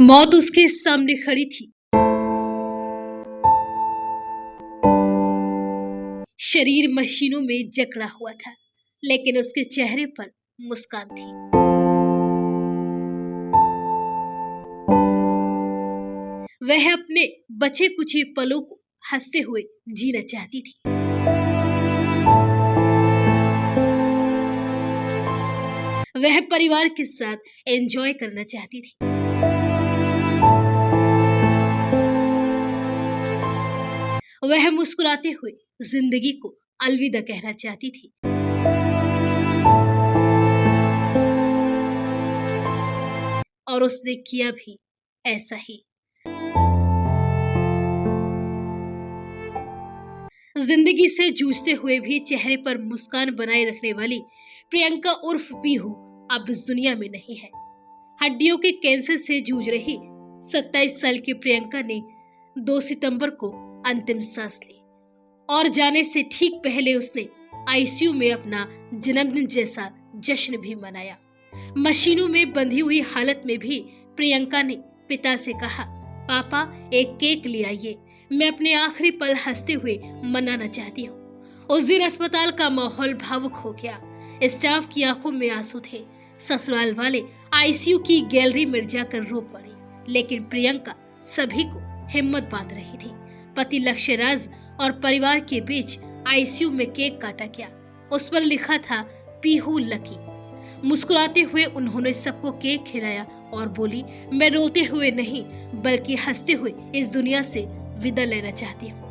मौत उसके सामने खड़ी थी। शरीर मशीनों में जकड़ा हुआ था, लेकिन उसके चेहरे पर मुस्कान थी। वह अपने बचे कुचे पलों को हंसते हुए जीना चाहती थी। वह परिवार के साथ एंजॉय करना चाहती थी। वह मुस्कुराते हुए जिंदगी को अलविदा कहना चाहती थी। और उसने किया भी ऐसा ही। जिंदगी से जूझते हुए भी चेहरे पर मुस्कान बनाए रखने वाली प्रियंका उर्फ पीहू अब इस दुनिया में नहीं है। हड्डियों के कैंसर से जूझ रही 27 साल की प्रियंका ने 2 सितंबर को अंतिम सांस ली और जाने से ठीक पहले उसने आईसीयू में अपना जन्मदिन जैसा जश्न भी मनाया। मशीनों में बंधी हुई हालत में भी प्रियंका ने पिता से कहा, पापा एक केक ले आइए, मैं अपने आखिरी पल हंसते हुए मनाना चाहती हूँ। उस दिन अस्पताल का माहौल भावुक हो गया। स्टाफ की आंखों में आंसू थे। ससुराल वाले आईसीयू की गैलरी में जाकर रो पड़े, लेकिन प्रियंका सभी को हिम्मत बांध रही थी। पति लक्ष्यराज और परिवार के बीच आईसीयू में केक काटा गया। उस पर लिखा था पीहू लकी। मुस्कुराते हुए उन्होंने सबको केक खिलाया और बोली, मैं रोते हुए नहीं बल्कि हंसते हुए इस दुनिया से विदा लेना चाहती हूँ।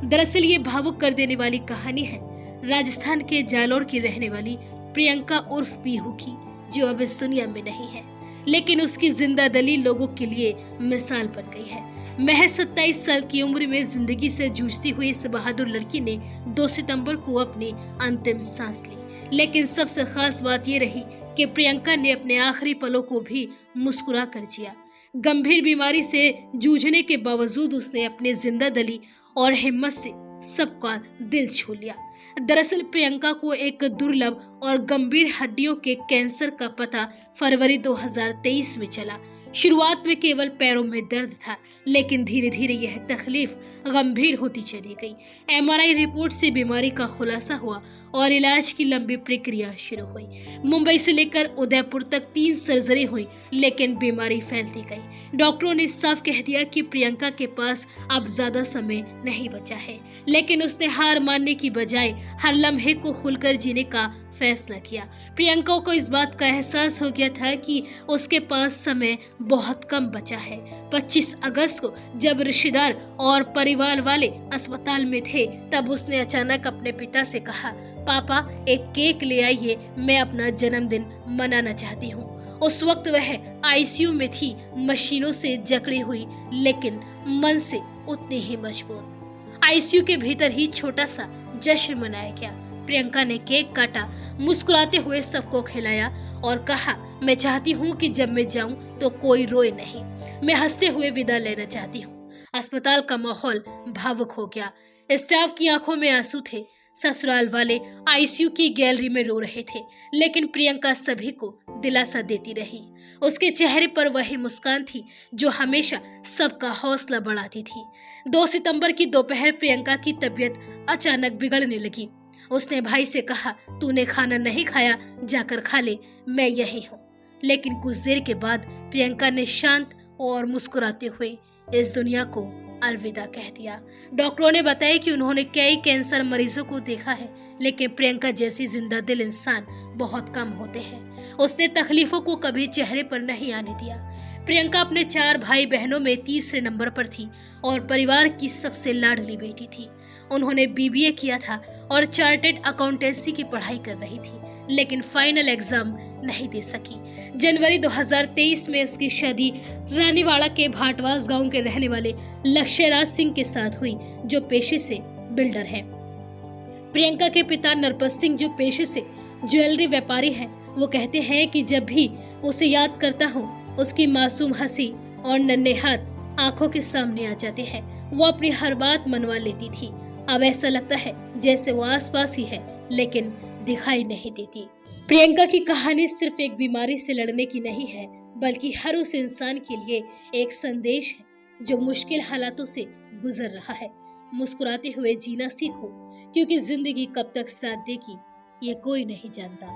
दरअसल ये भावुक कर देने वाली कहानी है राजस्थान के जालोर की रहने वाली प्रियंका उर्फ पीहू की, जो अब इस दुनिया में नहीं है, लेकिन उसकी जिंदा दिली लोगों के लिए मिसाल बन गई है। महज 27 साल की उम्र में जिंदगी से जूझती हुई इस बहादुर लड़की ने 2 सितंबर को अपनी अंतिम सांस ली। लेकिन सबसे खास बात ये रही कि प्रियंका ने अपने आखिरी पलों को भी मुस्कुरा कर जिया। गंभीर बीमारी से जूझने के बावजूद उसने अपने जिंदा दिली और हिम्मत से सबका दिल छू लिया। दरअसल प्रियंका को एक दुर्लभ और गंभीर हड्डियों के कैंसर का पता फरवरी 2023 में चला। शुरुआत में केवल पैरों में दर्द था, लेकिन धीरे धीरे यह तकलीफ गंभीर होती चली गई। एमआरआई रिपोर्ट से बीमारी का खुलासा हुआ और इलाज की लंबी प्रक्रिया शुरू हुई। मुंबई से लेकर उदयपुर तक 3 सर्जरी हुई, लेकिन बीमारी फैलती गई। डॉक्टरों ने साफ कह दिया कि प्रियंका के पास अब ज्यादा समय नहीं बचा है, लेकिन उसने हार मानने की बजाय हर लम्हे को खुलकर जीने का फैसला किया। प्रियंका को इस बात का एहसास हो गया था कि उसके पास समय बहुत कम बचा है। 25 अगस्त को जब रिश्तेदार और परिवार वाले अस्पताल में थे, तब उसने अचानक अपने पिता से कहा, पापा एक केक ले आइए, मैं अपना जन्मदिन मनाना चाहती हूँ। उस वक्त वह आईसीयू में थी, मशीनों से जकड़ी हुई, लेकिन मन से उतनी ही मजबूत। आईसीयू के भीतर ही छोटा सा जश्न मनाया गया। प्रियंका ने केक काटा, मुस्कुराते हुए सबको खिलाया और कहा, मैं चाहती हूँ कि जब मैं जाऊं तो कोई रोए नहीं, मैं हंसते हुए विदा लेना चाहती हूँ। अस्पताल का माहौल भावुक हो गया। स्टाफ की आंखों में आंसू थे। ससुराल वाले आईसीयू की गैलरी में रो रहे थे, लेकिन प्रियंका सभी को दिलासा देती रही। उसके चेहरे पर वही मुस्कान थी जो हमेशा सबका हौसला बढ़ाती थी। 2 सितंबर की दोपहर प्रियंका की तबीयत अचानक बिगड़ने लगी। उसने भाई से कहा, तूने खाना नहीं खाया, जाकर खा ले, मैं यही हूँ। लेकिन कुछ देर के बाद प्रियंका ने शांत और मुस्कुराते हुए इस दुनिया को अलविदा कह दिया। डॉक्टरों ने बताया कि उन्होंने कई कैंसर मरीजों को देखा है, लेकिन प्रियंका जैसी जिंदा दिल इंसान बहुत कम होते हैं। उसने तकलीफों को कभी चेहरे पर नहीं आने दिया। प्रियंका अपने 4 भाई बहनों में तीसरे नंबर पर थी और परिवार की सबसे लाडली बेटी थी। उन्होंने बीबीए किया था और चार्टर्ड अकाउंटेंसी की पढ़ाई कर रही थी, लेकिन फाइनल एग्जाम नहीं दे सकी। जनवरी 2023 में उसकी शादी रानीवाड़ा के भाटवास गांव के रहने वाले लक्ष्यराज सिंह के साथ हुई, जो पेशे से बिल्डर हैं। प्रियंका के पिता नरपत सिंह, जो पेशे से ज्वेलरी व्यापारी हैं, वो कहते हैं कि जब भी उसे याद करता हूँ, उसकी मासूम हंसी और नन्हे हाथ आंखों के सामने आ जाते हैं। वो अपनी हर बात मनवा लेती थी। अब ऐसा लगता है जैसे वो आसपास ही है, लेकिन दिखाई नहीं देती। प्रियंका की कहानी सिर्फ एक बीमारी से लड़ने की नहीं है, बल्कि हर उस इंसान के लिए एक संदेश है जो मुश्किल हालातों से गुजर रहा है। मुस्कुराते हुए जीना सीखो, क्योंकि जिंदगी कब तक साथ देगी ये कोई नहीं जानता।